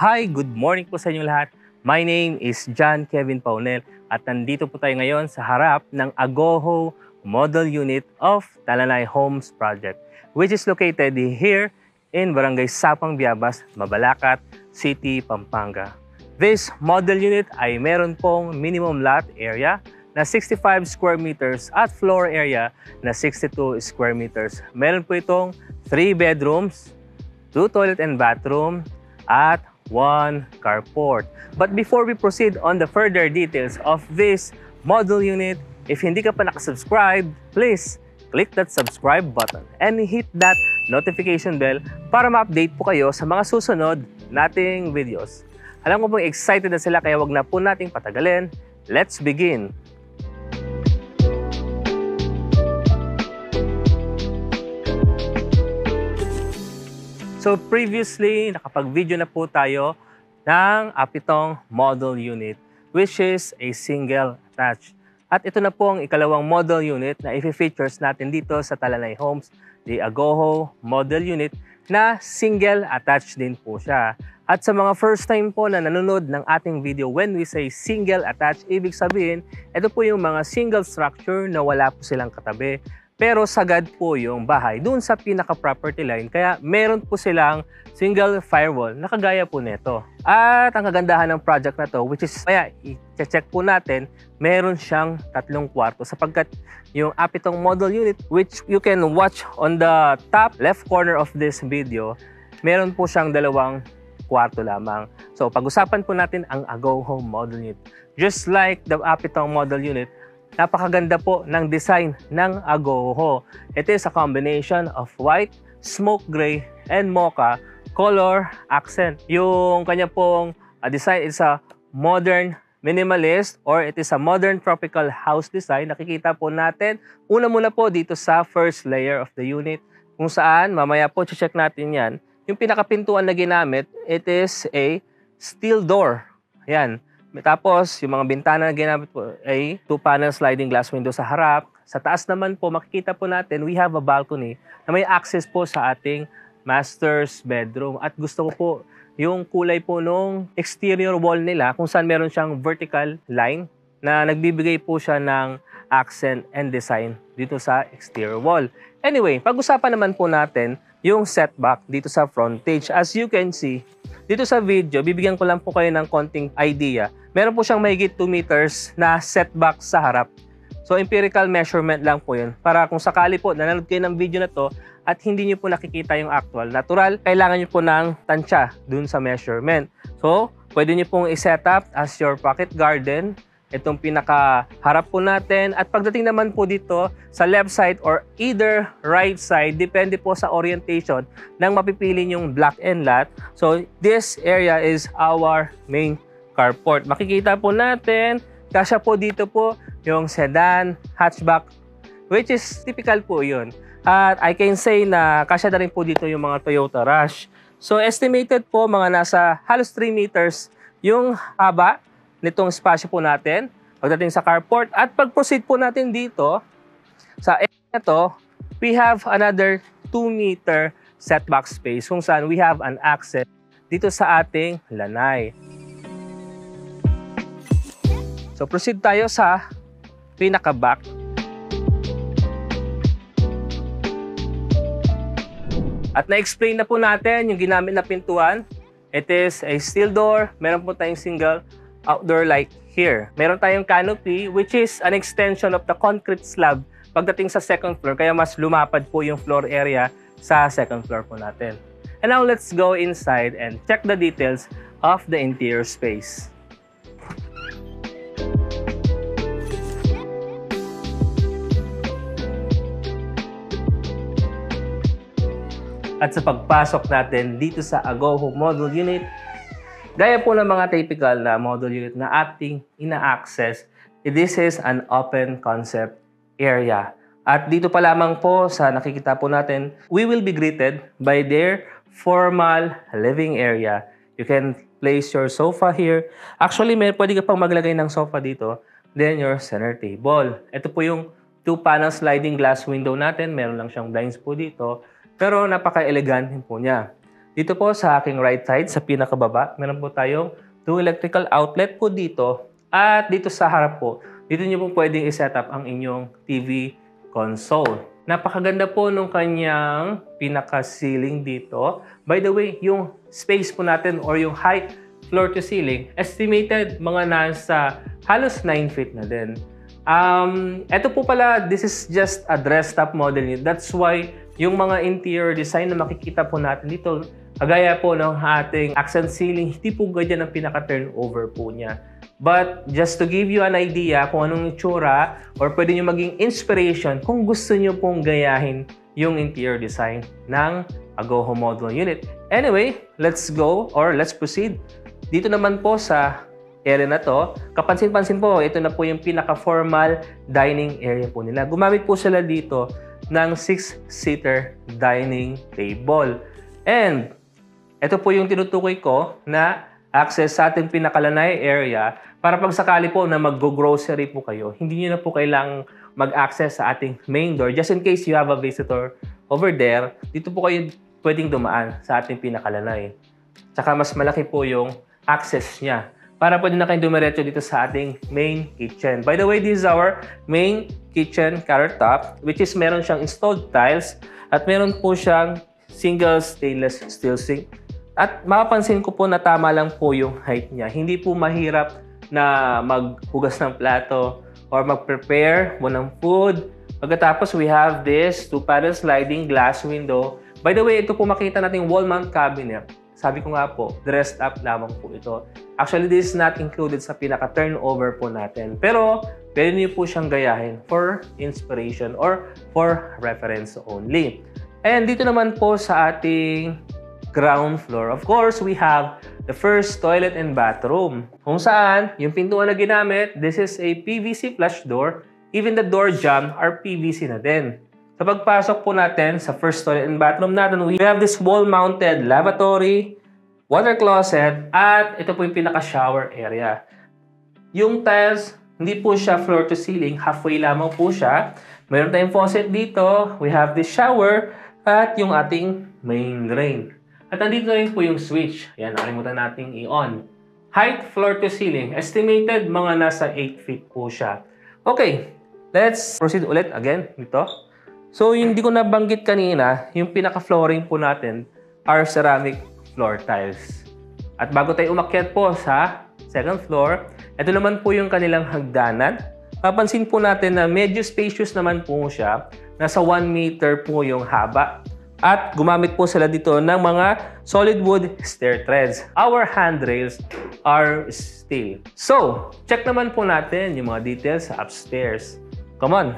Hi, good morning po sa inyo lahat. My name is John Kevin Paunel at nandito po tayo ngayon sa harap ng Agoho Model Unit of Talanay Homes Project, which is located here in Barangay Sapang Biabas, Mabalacat City, Pampanga. This model unit ay meron pong minimum lot area na 65 square meters at floor area na 62 square meters. Meron po itong 3 bedrooms, 2 toilet and bathroom, at 1 carport. But before we proceed on the further details of this model unit, if hindi ka pa nakasubscribe, please click that subscribe button and hit that notification bell para ma-update po kayo sa mga susunod nating videos. Alam ko pong excited na sila kaya wag na po nating patagalin. Let's begin! So previously, nakapag-video na po tayo ng apitong model unit, which is a single attached. At ito na po ang ikalawang model unit na i-features natin dito sa Talanay Homes, the Agoho Model Unit, na single attached din po siya. At sa mga first time po na nanonood ng ating video, when we say single attached, ibig sabihin, ito po yung mga single structure na wala po silang katabi. Pero sagad po yung bahay dun sa pinaka-property line. Kaya meron po silang single firewall na kagaya po nito. At ang kagandahan ng project na to, which is, kaya i-check po natin, meron siyang 3 kwarto sapagkat yung apitong model unit, which you can watch on the top left corner of this video, meron po siyang 2 kwarto lamang. So pag-usapan po natin ang Agoho Model Unit. Just like the apitong model unit, napakaganda po ng design ng Agoho. It is a combination of white, smoke gray, and mocha color accent. Yung kanya pong design is a modern minimalist or it is a modern tropical house design. Nakikita po natin, una muna po dito sa first layer of the unit, kung saan, mamaya po check natin yan, yung pinakapintuan na ginamit, it is a steel door. Ayan. Tapos, yung mga bintana na ginamit po ay 2-panel sliding glass window sa harap. Sa taas naman po, makikita po natin, we have a balcony na may access po sa ating master's bedroom. At gusto ko po yung kulay po nung exterior wall nila kung saan meron siyang vertical line na nagbibigay po siya ng accent and design dito sa exterior wall. Anyway, pag-usapan naman po natin yung setback dito sa frontage. As you can see, dito sa video, bibigyan ko lang po kayo ng konting idea. Meron po siyang mahigit 2 meters na setback sa harap. So empirical measurement lang po yun. Para kung sakali po, nanonood kayo ng video na to at hindi nyo po nakikita yung actual, natural, kailangan nyo po ng tansya dun sa measurement. So, pwede nyo pong i-set up as your pocket garden. Itong pinaka-harap po natin. At pagdating naman po dito sa left side or either right side, depende po sa orientation ng mapipili yung block and lot. So, this area is our main carport. Makikita po natin, kasya po dito po yung sedan, hatchback, which is typical po yun. At I can say na kasya na rin po dito yung mga Toyota Rush. So, estimated po mga nasa halos 3 meters yung haba nitong espasyo po natin pagdating sa carport. At pag-proceed po natin dito sa area na to, we have another 2 meter setback space kung saan we have an access dito sa ating lanay. So proceed tayo sa pinaka-back. At na-explain na po natin yung ginamit na pintuan. It is a steel door. Meron po tayong single outdoor light here. Meron tayong canopy which is an extension of the concrete slab pagdating sa second floor. Kaya mas lumapad po yung floor area sa second floor po natin. And now let's go inside and check the details of the interior space. At sa pagpasok natin dito sa Agoho Model Unit, gaya po ng mga typical na model unit na ating ina-access, this is an open concept area. At dito pa lamang po sa nakikita po natin, we will be greeted by their formal living area. You can place your sofa here. Actually, pwede ka pang maglagay ng sofa dito. Then your center table. Ito po yung 2-panel sliding glass window natin. Meron lang siyang blinds po dito. Pero napaka-elegant po niya. Dito po sa aking right side, sa pinakababa, meron po tayong 2 electrical outlet po dito. At dito sa harap po, dito nyo po pwedeng i-set up ang inyong TV console. Napakaganda po nung kanyang pinaka-ceiling dito. By the way, yung space po natin or yung height floor to ceiling, estimated mga nasa halos 9 feet na din. Ito po pala, this is just a dressed up model unit. That's why yung mga interior design na makikita po natin dito, kagaya po ng ating accent ceiling, hindi po ganyan ang pinaka-turnover po niya. But just to give you an idea kung anong itsura or pwede nyo maging inspiration kung gusto nyo pong gayahin yung interior design ng Agoho model unit. Anyway, let's go or let's proceed. Dito naman po sa area na to, kapansin-pansin po, ito na po yung pinaka-formal dining area po nila. Gumamit po sila dito ng 6-seater dining table. And ito po yung tinutukoy ko na access sa ating pinakalanay area para pag sakali po na mag-grocery po kayo, hindi nyo na po kailangang mag-access sa ating main door. Just in case you have a visitor over there, dito po kayo pwedeng dumaan sa ating pinakalanay. Tsaka mas malaki po yung access niya para pwede na kayong dumiretso dito sa ating main kitchen. By the way, this is our main kitchen countertop, which is meron siyang installed tiles at meron po siyang single stainless steel sink. At mapapansin ko po na tama lang po yung height niya. Hindi po mahirap na maghugas ng plato or mag-prepare mo ng food. Pagkatapos, we have this 2-panel sliding glass window. By the way, ito po makita natin wall mount cabinet. Sabi ko nga po, dressed up lamang po ito. Actually, this is not included sa pinaka-turnover po natin. Pero, pwede niyo po siyang gayahin for inspiration or for reference only. And dito naman po sa ating ground floor, of course, we have the first toilet and bathroom. Kung saan, yung pintuan na ginamit, this is a PVC flush door. Even the door jamb are PVC na din. Sa pagpasok po natin sa first toilet and bathroom natin, we have this wall-mounted lavatory, water closet, at ito po yung pinaka-shower area. Yung tiles, hindi po siya floor to ceiling, halfway lamang po siya. Meron tayong faucet dito, we have this shower, at yung ating main drain. At nandito na rin po yung switch. Ayan, nakalimutan nating i-on. Height floor to ceiling, estimated mga nasa 8 feet po siya. Okay, let's proceed ulit again dito. So, yung hindi ko nabanggit kanina, yung pinaka-flooring po natin are ceramic floor tiles. At bago tayo umakyat po sa second floor, ito naman po yung kanilang hagdanan. Papansin po natin na medyo spacious naman po siya. Nasa 1 meter po yung haba. At gumamit po sila dito ng mga solid wood stair treads. Our handrails are steel. So, check naman po natin yung mga details sa upstairs. Come on!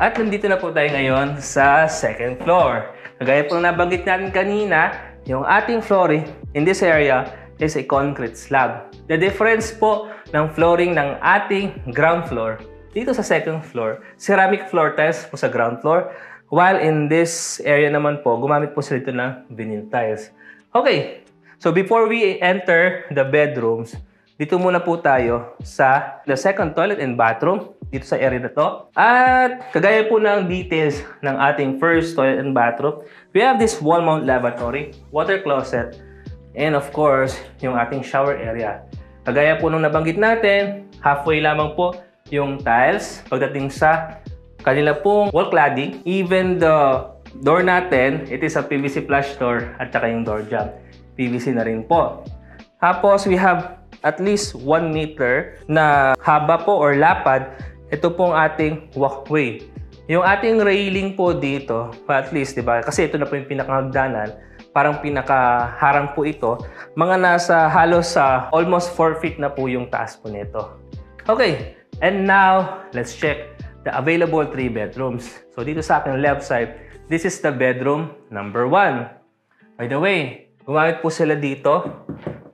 At nandito na po tayo ngayon sa second floor. Kagaya po nabanggit natin kanina, yung ating flooring in this area is a concrete slab. The difference po ng flooring ng ating ground floor dito sa second floor, ceramic floor tiles po sa ground floor, while in this area naman po, gumamit po sila dito ng vinyl tiles. Okay, so before we enter the bedrooms, dito muna po tayo sa the second toilet and bathroom, dito sa area na to. At kagaya po ng details ng ating first toilet and bathroom, we have this wall mount lavatory, water closet, and of course, yung ating shower area. Kagaya po nung nabanggit natin, halfway lamang po yung tiles pagdating sa kanila pong wall cladding. Even the door natin, it is a PVC flush door at saka yung door jamb, PVC na rin po. Tapos we have at least 1 meter na haba po or lapad. Ito pong ating walkway. Yung ating railing po dito, at least, di ba? Kasi ito na po yung pinakahagdanan. Parang pinakaharang po ito. Mga nasa halos sa almost 4 feet na po yung taas po nito. Okay. And now, let's check the available 3 bedrooms. So, dito sa aking left side, this is the bedroom number 1. By the way, gumamit po sila dito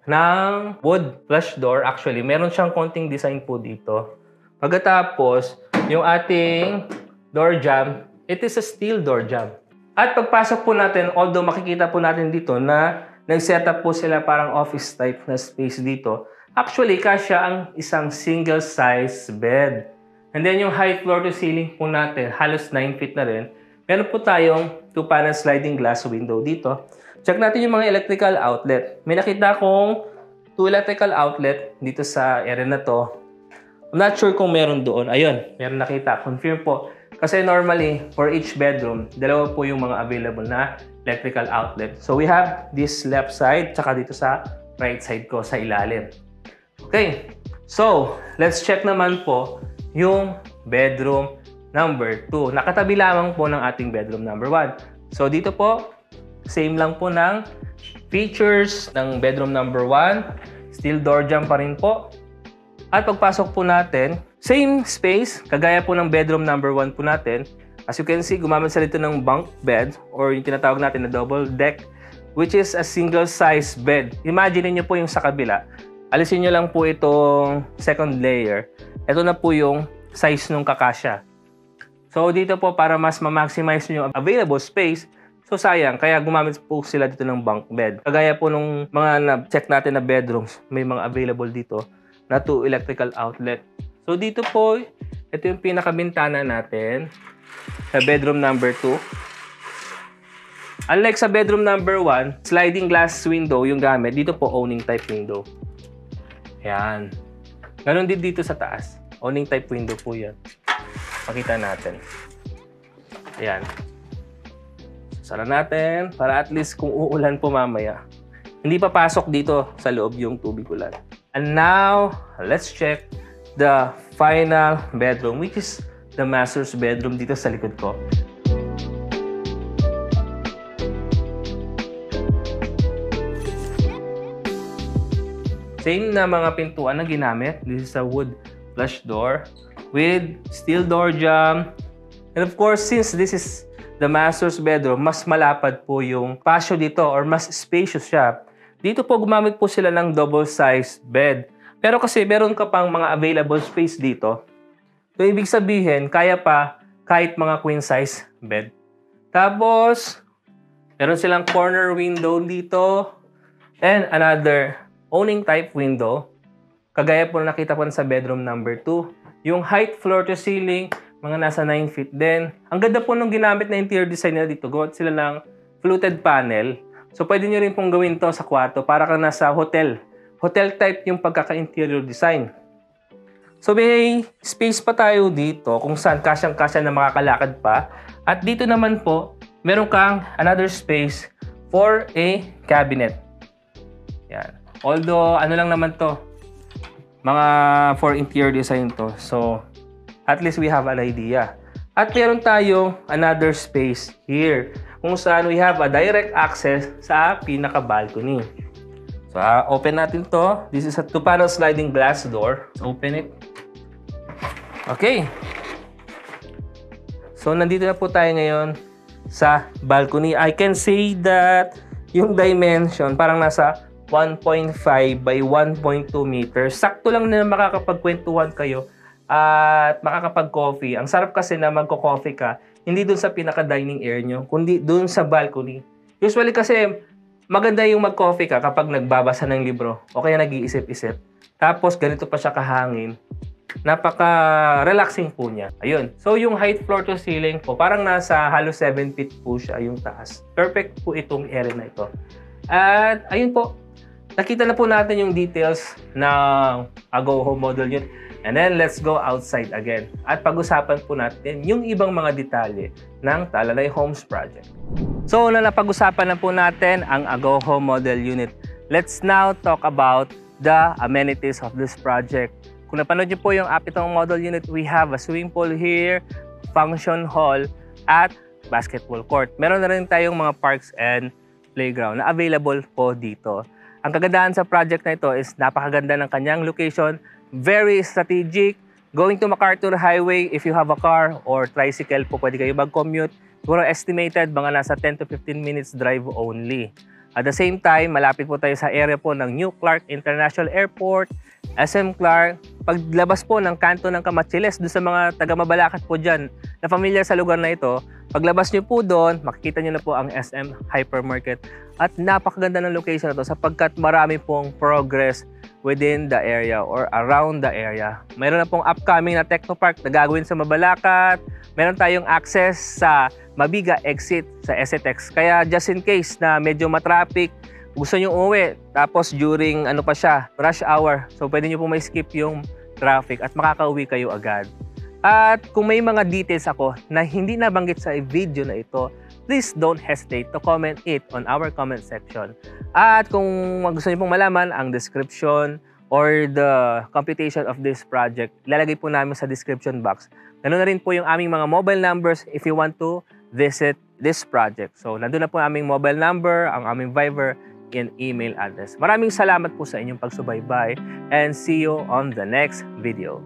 ng wood flush door. Actually, meron siyang konting design po dito. Pagkatapos, yung ating door jamb, it is a steel door jamb. At pagpasok po natin, although makikita po natin dito na nag-setup po sila parang office type na space dito, actually, kasya ang isang single-size bed. And then yung height floor to ceiling po natin, halos 9 feet na rin. Meron po tayong 2-panel sliding glass window dito. Check natin yung mga electrical outlet. May nakita akong 2 electrical outlet dito sa area na to. I'm not sure kung meron doon. Ayun, meron nakita. Confirm po. Kasi normally, for each bedroom, dalawa po yung mga available na electrical outlet. So we have this left side, tsaka dito sa right side ko sa ilalim. Okay, so let's check naman po yung bedroom number 2. Nakatabi lamang po ng ating bedroom number 1. So dito po, same lang po ng features ng bedroom number 1. Steel door jamb pa rin po. At pagpasok po natin, same space, kagaya po ng bedroom number 1 po natin. As you can see, gumamit sila dito ng bunk bed or yung tinatawag natin na double deck, which is a single size bed. Imagine niyo po yung sa kabila. Alisin nyo lang po itong second layer. Ito na po yung size nung kakasya. So dito po para mas ma-maximize nyo ang available space, so sayang, kaya gumamit po sila dito ng bunk bed. Kagaya po nung mga na-check natin na bedrooms, may mga available dito na 2 electrical outlet. So dito po, ito yung pinakabintana natin sa bedroom number 2. Unlike sa bedroom number 1, sliding glass window yung gamit. Dito po, owning type window. Ayan. Ganon din dito sa taas. Owning type window po yan. Pakita natin. Ayan. Sara natin para at least kung uulan po mamaya, hindi papasok dito sa loob yung tubig ulan. And now, let's check the final bedroom, which is the master's bedroom dito sa likod ko. Same na mga pintuan na ginamit. This is a wood flush door with steel door jamb. And of course, since this is the master's bedroom, mas malapad po yung patio dito or mas spacious siya. Dito po gumamit po sila ng double-sized bed. Pero kasi meron ka pang mga available space dito. So, ibig sabihin, kaya pa kahit mga queen-size bed. Tapos, meron silang corner window dito and another owning type window. Kagaya po nakita po sa bedroom number 2. Yung height floor to ceiling, mga nasa 9 feet din. Ang ganda po nung ginamit na interior design nila dito. Gawa sila ng fluted panel. So, pwede nyo rin pong gawin to sa kwarto para kang nasa hotel. Hotel type yung pagkaka-interior design. So, may space pa tayo dito kung saan kasyang-kasya na makakalakad pa. At dito naman po, meron kang another space for a cabinet. Yan. Although, ano lang naman to, mga for interior design to. So, at least we have an idea. At meron tayo another space here kung saan we have a direct access sa pinaka-balcony. So, open natin to. This is a 2-panel sliding glass door. Open it. Okay. So, nandito na po tayo ngayon sa balcony. I can say that yung dimension parang nasa 1.5 by 1.2 meters. Sakto lang na makakapagkwentuhan kayo at makakapag-coffee. Ang sarap kasi na magko-coffee ka, hindi dun sa pinaka-dining area nyo, kundi dun sa balcony. Usually kasi, maganda yung mag-coffee ka kapag nagbabasa ng libro o kaya nag-iisip-isip. Tapos, ganito pa siya kahangin. Napaka-relaxing po niya. Ayun. So, yung height floor to ceiling po, parang nasa halos 7 feet po siya yung taas. Perfect po itong area na ito. At, ayun po. Nakita na po natin yung details ng Agoho model unit. And then, let's go outside again. At pag-usapan po natin yung ibang mga detalye ng Talalay Homes Project. So, napag-usapan na po natin ang Agoho model unit. Let's now talk about the amenities of this project. Kung napanood niyo po yung Apitong model unit, we have a swimming pool here, function hall, at basketball court. Meron na rin tayong mga parks and playground na available po dito. Ang kagandahan sa project na ito is napakaganda ng kanyang location, very strategic. Going to MacArthur Highway, if you have a car or tricycle po, pwede kayo mag-commute. Siguro estimated, mga nasa 10 to 15 minutes drive only. At the same time, malapit po tayo sa area po ng New Clark International Airport, SM Clark. Paglabas po ng kanto ng Camachiles, doon sa mga taga-Mabalacat po dyan, na familiar sa lugar na ito, paglabas nyo po doon, makikita nyo na po ang SM Hypermarket. At napakaganda ng location na ito sapagkat marami pong progress within the area or around the area. Mayroon na pong upcoming na Technopark na gagawin sa Mabalacat. Meron tayong access sa Mabiga exit sa SETEX. Kaya just in case na medyo matraffic, gusto nyo umuwi, tapos during ano pa siya, rush hour, so pwede nyo po may skip yung traffic at makakauwi kayo agad. At kung may mga details ako na hindi nabanggit sa video na ito, please don't hesitate to comment it on our comment section. At kung gusto niyo pong malaman ang description or the computation of this project, ilalagay po namin sa description box. Ganun na rin po yung aming mga mobile numbers if you want to visit this project. So, nandun na po ang aming mobile number, ang aming Viber, and email address. Maraming salamat po sa inyong pagsubaybay and see you on the next video.